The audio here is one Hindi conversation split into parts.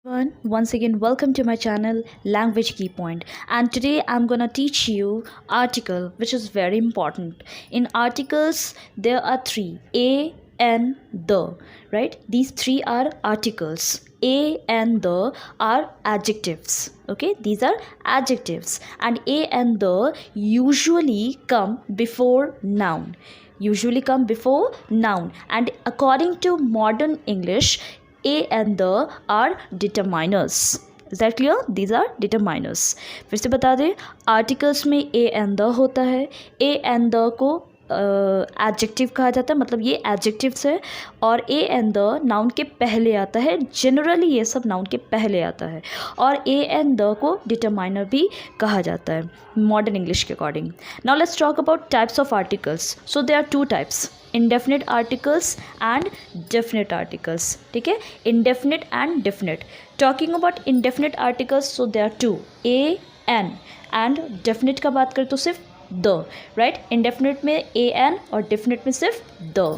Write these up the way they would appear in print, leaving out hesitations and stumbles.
Everyone, once again welcome to my channel Language Key Point, and today I'm gonna teach you article which is very important. In articles there are three: a, and the, right? These three are articles. A and the are adjectives. Okay, these are adjectives, and a and the usually come before noun. And according to modern English, a and the are determiners. Is that clear? These are determiners. फिर से बता दें, आर्टिकल्स में a and the होता है. a and the को एडजेक्टिव कहा जाता है, मतलब ये एडजेक्टिव्स है, और ए एंड द नाउन के पहले आता है. जनरली ये सब नाउन के पहले आता है, और ए एंड द को डिटरमाइनर भी कहा जाता है मॉडर्न इंग्लिश के according. Now let's talk about types of articles. So there are two types: indefinite articles and definite articles. ठीक है, indefinite and definite. Talking about indefinite articles, so there are two: a, n, and definite का बात करें तो सिर्फ the, right? indefinite में a, n, और definite में सिर्फ the.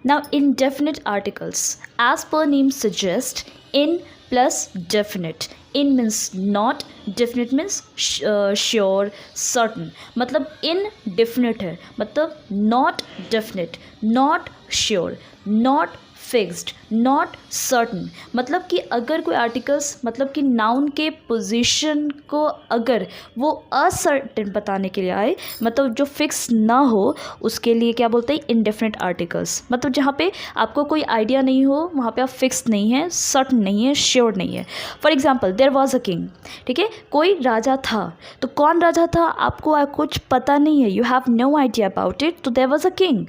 Now indefinite articles, as per name suggest, in plus definite. In means not, definite means sure, certain. मतलब indefinite है, मतलब not definite, not sure, not fixed, not certain. मतलब कि अगर कोई आर्टिकल्स, मतलब कि नाउन के पोजीशन को अगर वो असर्टन बताने के लिए आए, मतलब जो फिक्स ना हो, उसके लिए क्या बोलते हैं? Indefinite articles. मतलब जहाँ पे आपको कोई आइडिया नहीं हो, वहाँ पे आप फिक्स नहीं है, सर्टन नहीं है, श्योर नहीं है. For example, there was a king. ठीक है, कोई राजा था. तो कौन राजा था आपको कुछ पता नहीं है, you have no idea about it. तो there was a king.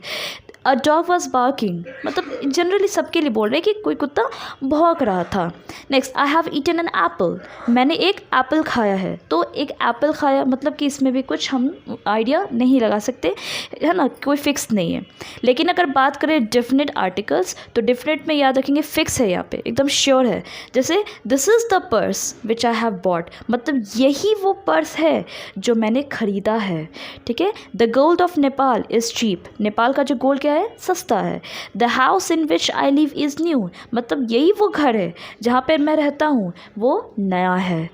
A dog was barking, मतलब जनरली सबके लिए बोल रहे हैं कि कोई कुत्ता भौंक रहा था. Next, I have eaten an apple. मैंने एक एप्पल खाया है. तो एक एप्पल खाया, मतलब कि इसमें भी कुछ हम आइडिया नहीं लगा सकते, है ना, कोई फिक्स नहीं है. लेकिन अगर बात करें डेफिनेट आर्टिकल्स, तो डेफिनेट में याद रखेंगे फिक्स है, यहाँ पे एकदम श्योर है. जैसे this is the purse which I have bought, मतलब यही वो पर्स है जो मैंने ख़रीदा है. ठीक है. The gold of Nepal is cheap. Nepal का जो गोल्ड क्या है? सस्ता है. The house in which I live is new, मतलब यही वो घर है जहाँ पर मैं रहता हूँ, वो नया है.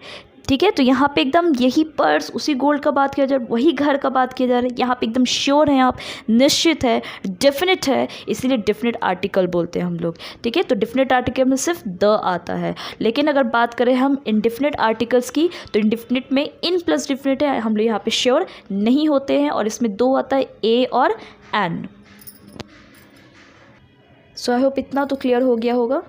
ठीक है. तो यहाँ पे एकदम यही पर्स, उसी गोल्ड का बात किया जा रहा है, वही घर का बात किया जा रहा है. यहाँ पे एकदम श्योर हैं आप, निश्चित है, डेफिनेट है, इसीलिए डेफिनेट आर्टिकल बोलते हैं हम लोग. ठीक है. तो डेफिनेट आर्टिकल में सिर्फ द आता है. लेकिन अगर बात करें हम इनडेफिनेट आर्टिकल्स की, तो इनडेफिनेट में इन प्लस डेफिनेट है, हम लोग यहाँ पे श्योर नहीं होते हैं, और इसमें दो आता है, ए और एन. सो आई होप इतना तो क्लियर हो गया होगा.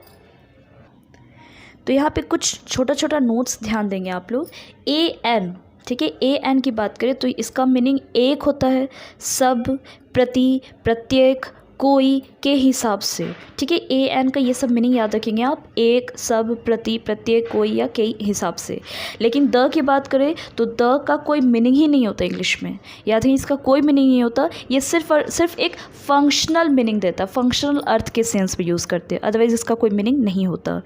तो यहाँ पे कुछ छोटा छोटा नोट्स ध्यान देंगे आप लोग. ए एन, ठीक है, ए एन की बात करें तो इसका मीनिंग एक होता है, सब, प्रति, प्रत्येक, कोई के हिसाब से. ठीक है. ए एन का ये सब मीनिंग याद रखेंगे आप, एक, सब, प्रति, प्रत्येक, कोई या के हिसाब से. लेकिन द की बात करें तो द का कोई मीनिंग ही नहीं होता इंग्लिश में. याद रखिए, इसका कोई मीनिंग नहीं होता. ये सिर्फ एक फंक्शनल मीनिंग देता है, फंक्शनल अर्थ के सेंस में यूज़ करते हैं, अदरवाइज इसका कोई मीनिंग नहीं होता.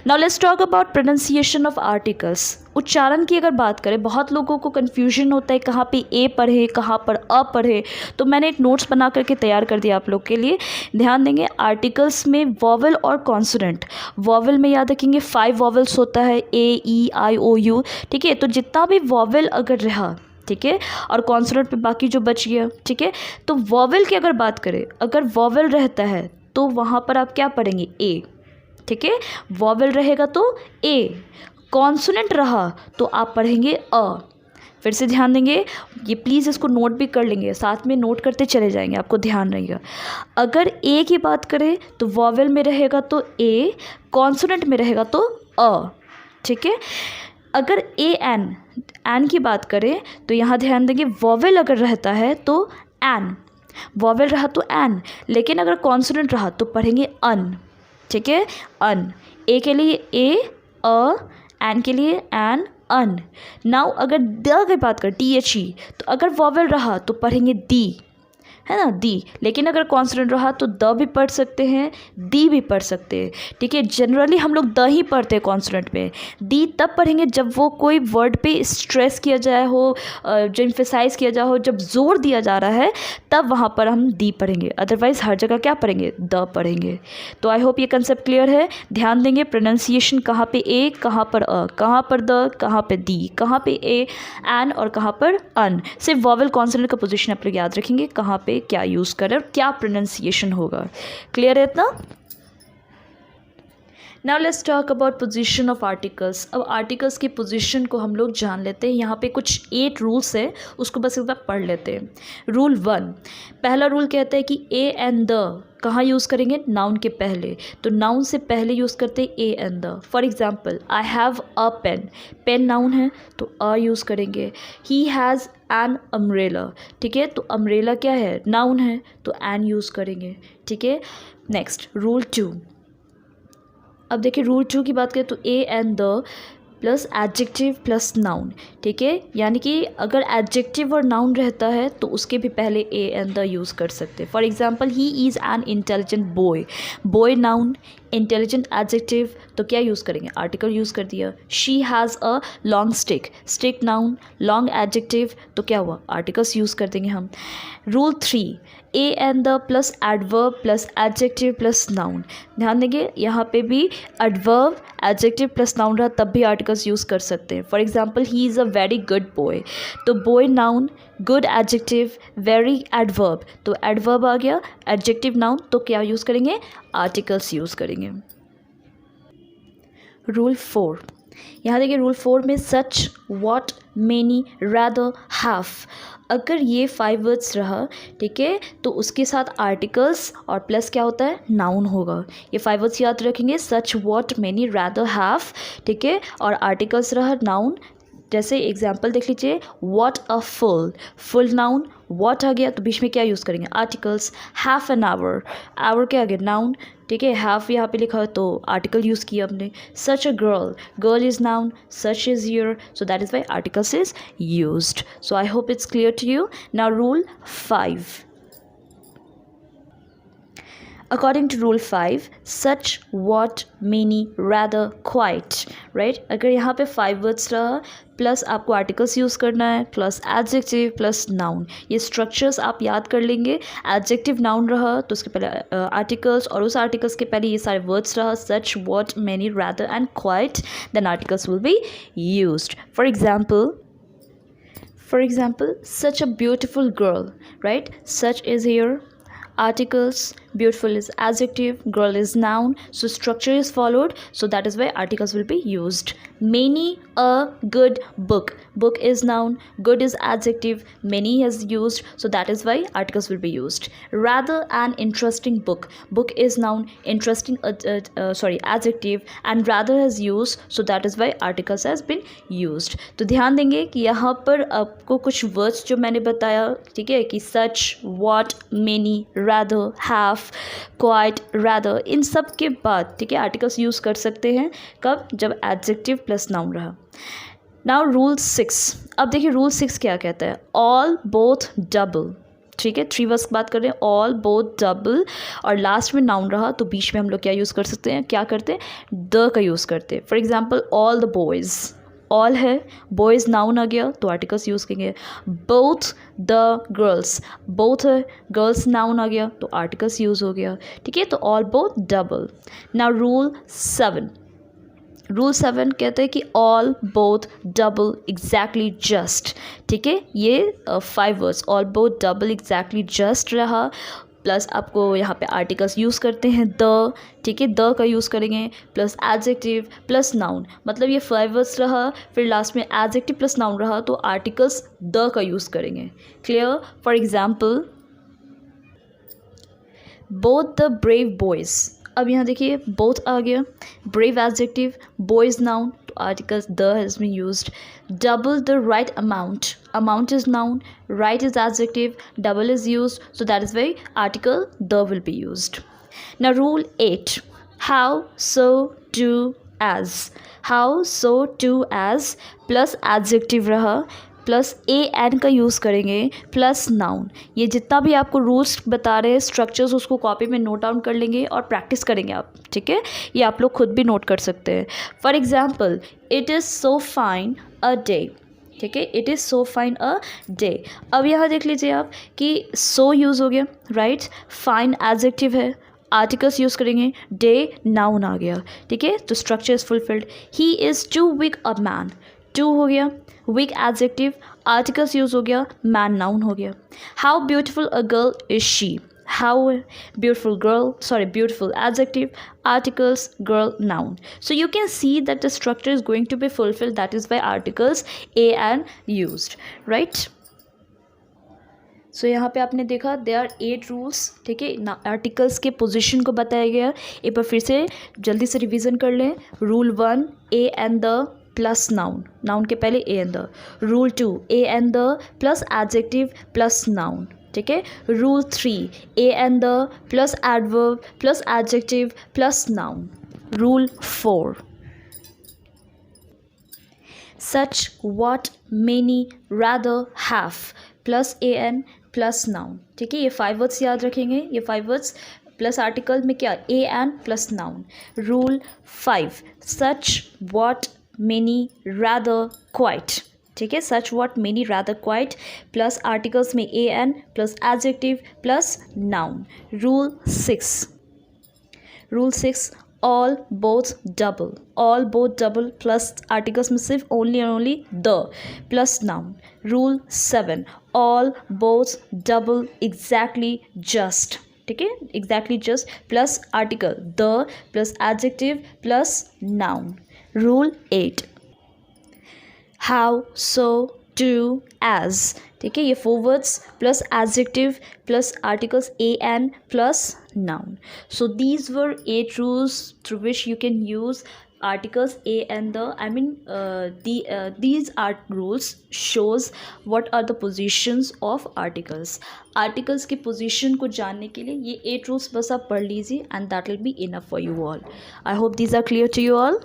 Now let's talk about pronunciation of articles. उच्चारण की अगर बात करें, बहुत लोगों को कन्फ्यूजन होता है कहाँ पे ए पढ़े, कहाँ पर अ पढ़े. तो मैंने एक नोट्स बना करके तैयार कर दिया आप लोग के लिए. ध्यान देंगे, आर्टिकल्स में वॉवल और कॉन्सोनेंट. वॉवल में याद रखेंगे 5 वॉवल्स होता है, ए, ई, आई, ओ, यू. ठीक है. तो जितना भी वॉवल अगर रहा, ठीक है, और कॉन्सोनेंट पे बाकी जो बच गया, ठीक है. तो वॉवल की अगर बात करें, अगर वॉवल रहता है तो वहाँ पर आप क्या पढ़ेंगे? ए. ठीक है. वॉवल रहेगा तो ए. कॉन्सोनेंट रहा तो आप पढ़ेंगे अ. फिर से ध्यान देंगे, ये प्लीज़ इसको नोट भी कर लेंगे, साथ में नोट करते चले जाएंगे, आपको ध्यान रहेगा. अगर ए की बात करें तो वॉवल में रहेगा तो ए, कॉन्सोनेंट में रहेगा तो अ. ठीक है. अगर ए एन, एन की बात करें तो यहाँ ध्यान देंगे, वॉवल अगर रहता है तो एन, वॉवल रहा तो एन, लेकिन अगर कॉन्सोनेंट रहा तो पढ़ेंगे अन. ठीक है. अन. ए के लिए ए, अ, एन के लिए एन, अन. नाउ अगर द की बात करें, टी एच ई, तो अगर वॉवल रहा तो पढ़ेंगे दी, है ना, दी। लेकिन अगर कॉन्सोनेंट रहा तो द भी पढ़ सकते हैं, दी भी पढ़ सकते हैं, ठीक है। जनरली हम लोग द ही पढ़ते हैं कॉन्सोनेंट में। दी तब पढ़ेंगे जब वो कोई वर्ड पे स्ट्रेस किया जाए हो, जो इम्फेसाइज किया जाए हो, जब जोर दिया जा रहा है, तब वहाँ पर हम दी पढ़ेंगे। अदरवाइज़ हर जगह क्या पढ़ेंगे, द पढ़ेंगे। तो आई होप ये कंसेप्ट क्लियर है। ध्यान देंगे प्रोनाउंसिएशन, कहाँ पे ए, कहाँ पर अ, कहाँ पर द, कहाँ पे दी, कहाँ पे ए एन और कहाँ पर अन। सिर्फ वॉवेल कॉन्सोनेंट का पोजीशन आप लोग याद रखेंगे, कहाँ पे क्या यूज़ करें और क्या प्रोनाउंसिएशन होगा। क्लियर है इतना? Now let's talk about position of articles. अब आर्टिकल्स की पोजीशन को हम लोग जान लेते हैं। यहाँ पे कुछ 8 रूल्स है, उसको बस एक बार पढ़ लेते हैं। रूल 1, पहला रूल कहता है कि ए एंड द कहाँ यूज़ करेंगे, नाउन के पहले। तो नाउन से पहले यूज़ करते हैं a and the. For example I have a pen, pen noun है तो अ यूज़ करेंगे। ही हैज़ एन अम्ब्रेला, ठीक है, तो अम्ब्रेला क्या है, नाउन है तो एन यूज़ करेंगे, ठीक है। नेक्स्ट रूल 2, अब देखिए रूल 2 की बात करें तो ए and the plus adjective plus noun, ठीक है। यानी कि अगर एडजेक्टिव और नाउन रहता है तो उसके भी पहले ए एंड द यूज़ कर सकते हैं। For example he is an intelligent boy, boy noun, intelligent adjective, तो क्या यूज़ करेंगे, आर्टिकल यूज़ कर दिया। She has a long stick, stick noun, long adjective, तो क्या हुआ, आर्टिकल्स यूज़ कर देंगे हम। Rule 3, a and the plus adverb plus adjective plus noun. ध्यान देंगे यहाँ पे भी एडवर्ब एडजेक्टिव प्लस नाउन रहा तब भी आर्टिकल्स यूज़ कर सकते हैं। For example he is a very good boy, तो boy noun, good adjective, very adverb, तो एडवर्ब आ गया, एडजेक्टिव नाउन, तो क्या यूज़ करेंगे, आर्टिकल्स यूज़ करेंगे। रूल 4, यहाँ देखिए रूल 4 में सच, व्हाट, मेनी, रैदर, हाफ, अगर ये 5 वर्ड्स रहा, ठीक है, तो उसके साथ आर्टिकल्स और प्लस क्या होता है, नाउन होगा। ये 5 वर्ड्स याद रखेंगे, सच, व्हाट, मेनी, रैदर, हाफ, ठीक है, और आर्टिकल्स रहा नाउन। जैसे एग्जाम्पल देख लीजिए, what a fool, fool noun, what आ गया तो बीच में क्या यूज़ करेंगे, articles. Half an hour, hour क्या आ गया, नाउन, ठीक है, हाफ यहाँ पे लिखा है तो आर्टिकल यूज़ किया हमने। Such a girl, girl is noun, such is here, so that is why articles is used. So I hope it's clear to you. Now rule 5, according to rule 5, such, what, many, rather, quite, right। अगर यहाँ पे 5 वर्ड्स रहा प्लस आपको आर्टिकल्स यूज़ करना है प्लस एडजेक्टिव प्लस नाउन, ये स्ट्रक्चर्स आप याद कर लेंगे। एडजेक्टिव नाउन रहा तो उसके पहले आर्टिकल्स, और उस आर्टिकल्स के पहले ये सारे वर्ड्स रहा, such, what, many, rather and quite, then articles will be used. For example such a beautiful girl, right, such is here, articles, beautiful is adjective, girl is noun, so structure is followed, so that is why articles will be used. Many a good book, book is noun, good is adjective, many is used, so that is why articles will be used. Rather an interesting book, book is noun, interesting adjective, and rather is used, so that is why articles has been used. तो ध्यान देंगे कि यहाँ पर आपको कुछ वर्ड्स जो मैंने बताया, ठीक है, कि such, what, many, rather, have, quite, rather, इन सब के बाद, ठीक है, आर्टिकल्स यूज़ कर सकते हैं कब, जब एडजेक्टिव प्लस नाउन रहा। नाउ रूल 6, अब देखिए रूल 6 क्या कहता है, ऑल, बोथ, डबल, ठीक है, 3 वर्ड्स की बात कर रहे हैं, ऑल, बोथ, डबल, और लास्ट में नाउन रहा तो बीच में हम लोग क्या यूज़ कर सकते हैं, क्या करते हैं, द का यूज़ करते हैं। For example all the boys, all है, बॉयज़ नाउन आ गया तो आर्टिकल्स यूज़ करेंगे। बोथ द गर्ल्स, बोथ है, गर्ल्स नाउन आ गया तो आर्टिकल्स यूज़ हो गया, ठीक है, तो all, both, double. Now rule 7, rule 7 कहते हैं कि all, both, double, exactly, just, ठीक है, ये 5 words, all, both, double, exactly, just रहा, प्लस आपको यहाँ पे आर्टिकल्स यूज़ करते हैं द, ठीक है, द का यूज़ करेंगे प्लस एडजेक्टिव प्लस नाउन, मतलब ये 5 वर्ड्स रहा, फिर लास्ट में एडजेक्टिव प्लस नाउन रहा तो आर्टिकल्स द का यूज़ करेंगे। Clear? For example both the brave boys, अब यहाँ देखिए बोथ आ गया, ब्रेव एडजेक्टिव, बॉयज़ नाउन, तो articles the has been used. Double the right amount, amount is noun, right is adjective, double is used, so that is why article the will be used. Now rule 8, how, so, do, as, how, so, do, as, plus adjective रहा प्लस ए एन का यूज़ करेंगे प्लस नाउन। ये जितना भी आपको रूल्स बता रहे हैं, स्ट्रक्चर्स, उसको कॉपी में नोट डाउन कर लेंगे और प्रैक्टिस करेंगे आप, ठीक है। ये आप लोग खुद भी नोट कर सकते हैं। For example, it is so fine a day, ठीक है, it is so fine a day. अब यहाँ देख लीजिए आप कि सो यूज़ हो गया, राइट, फाइन एडजेक्टिव है, आर्टिकल्स यूज़ करेंगे, डे नाउन आ गया, ठीक है, तो structure is fulfilled. He is too weak a man, too हो गया, वीक एडजेक्टिव, आर्टिकल्स यूज़ हो गया, मैन नाउन हो गया। How beautiful a girl is she, how beautiful girl, sorry, beautiful adjective, articles, girl noun. So you can see that the structure is going to be fulfilled, that is why articles a and used, right? सो यहाँ पे आपने देखा दे आर 8 रूल्स, ठीक है ना, आर्टिकल्स के पोजीशन को बताया गया। एक बार फिर से जल्दी से रिवीजन कर लें। Rule 1, a and the plus noun, noun के पहले a and the. Rule 2, a and the plus adjective plus noun, ठीक है। Rule 3, a and the plus adverb plus adjective plus noun. Rule 4, such, what, many, rather, have plus a an plus noun, ठीक है। ये 5 वर्ड्स याद रखेंगे, ये 5 वर्ड्स प्लस आर्टिकल में क्या, a an plus noun. Rule 5, such, what, many, rather, quite, ठीक है, such, what, many, rather, quite plus articles में a an plus adjective plus noun. Rule 6, all, both, double, all, both, double plus articles में सिर्फ only and only the plus noun. Rule 7, all, both, double, exactly, just, ठीक है, exactly just plus article the plus adjective plus noun. Rule 8, how, so, do, as, ठीक है, ये 4 words plus adjective plus articles a an plus noun. So these were 8 rules through which you can use articles a and the, I mean these art rules shows what are the positions of articles. Articles की position को जानने के लिए ये 8 rules बस आप पढ़ लीजिए and that will be enough for you all. I hope these are clear to you all.